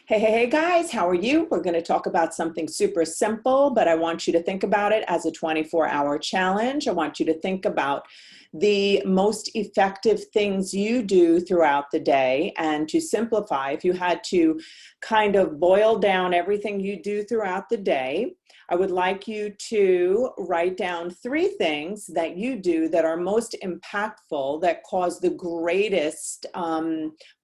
Hey guys, how are you? We're going to talk about something super simple, but I want you to think about it as a 24-hour challenge. I want you to think about the most effective things you do throughout the day. And to simplify, if you had to kind of boil down everything you do throughout the day, I would like you to write down 3 things that you do that are most impactful, that cause the greatest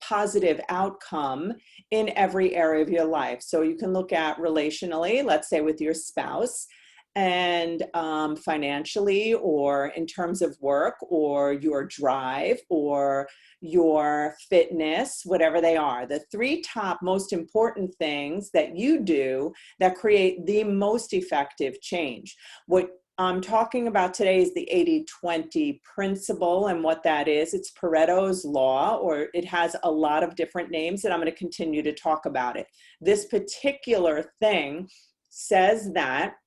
positive outcome in every area of your life. So you can look at relationally, let's say with your spouse, and financially, or in terms of work, or your drive, or your fitness, whatever they are. The 3 top most important things that you do that create the most effective change. What I'm talking about today is the 80-20 principle, and what that is. It's Pareto's law, or it has a lot of different names, and I'm going to continue to talk about it. This particular thing says that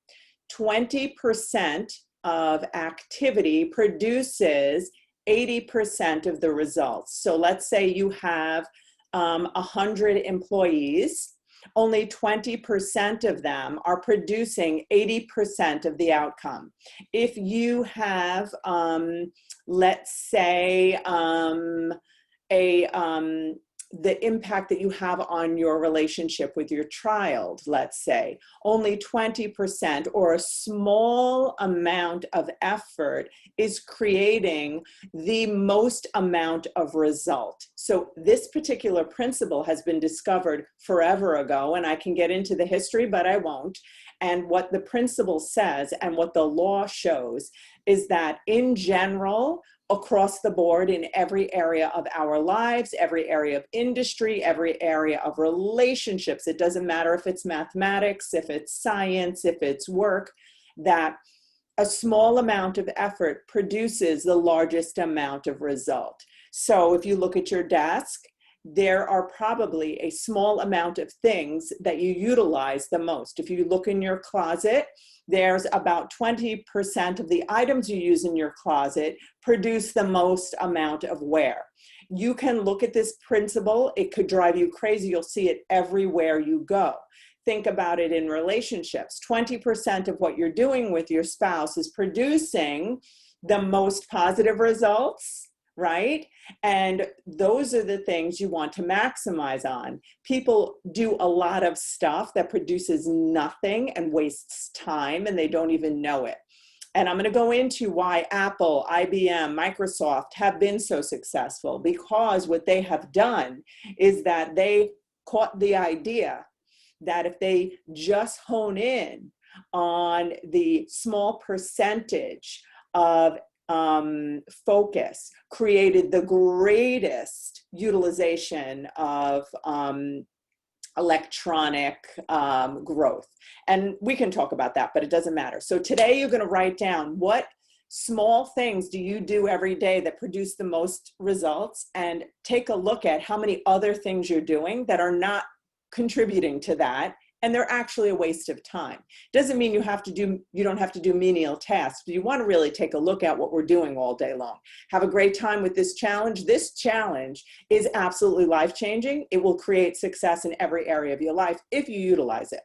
20% of activity produces 80% of the results. So let's say you have 100 employees. Only 20% of them are producing 80% of the outcome. If you have, let's say, the impact that you have on your relationship with your child, let's say, only 20% or a small amount of effort is creating the most amount of result. So this particular principle has been discovered forever ago, and I can get into the history, but I won't. And what the principle says and what the law shows is that in general, across the board, in every area of our lives, every area of industry, every area of relationships, it doesn't matter if it's mathematics, if it's science, if it's work, that a small amount of effort produces the largest amount of result. So if you look at your desk, there are probably a small amount of things that you utilize the most. If you look in your closet, there's about 20% of the items you use in your closet produce the most amount of wear. You can look at this principle. It could drive you crazy. You'll see it everywhere you go. Think about it in relationships. 20% of what you're doing with your spouse is producing the most positive results, right? And those are the things you want to maximize on. People do a lot of stuff that produces nothing and wastes time, and they don't even know it. And I'm going to go into why Apple, IBM, Microsoft have been so successful, because what they have done is that they caught the idea that if they just hone in on the small percentage of focus, created the greatest utilization of electronic growth. And we can talk about that, but it doesn't matter. So today you're going to write down what small things do you do every day that produce the most results, and take a look at how many other things you're doing that are not contributing to that, and they're actually a waste of time. Doesn't mean you don't have to do menial tasks, but you want to really take a look at what we're doing all day long. Have a great time with this challenge. This challenge is absolutely life-changing. It will create success in every area of your life if you utilize it.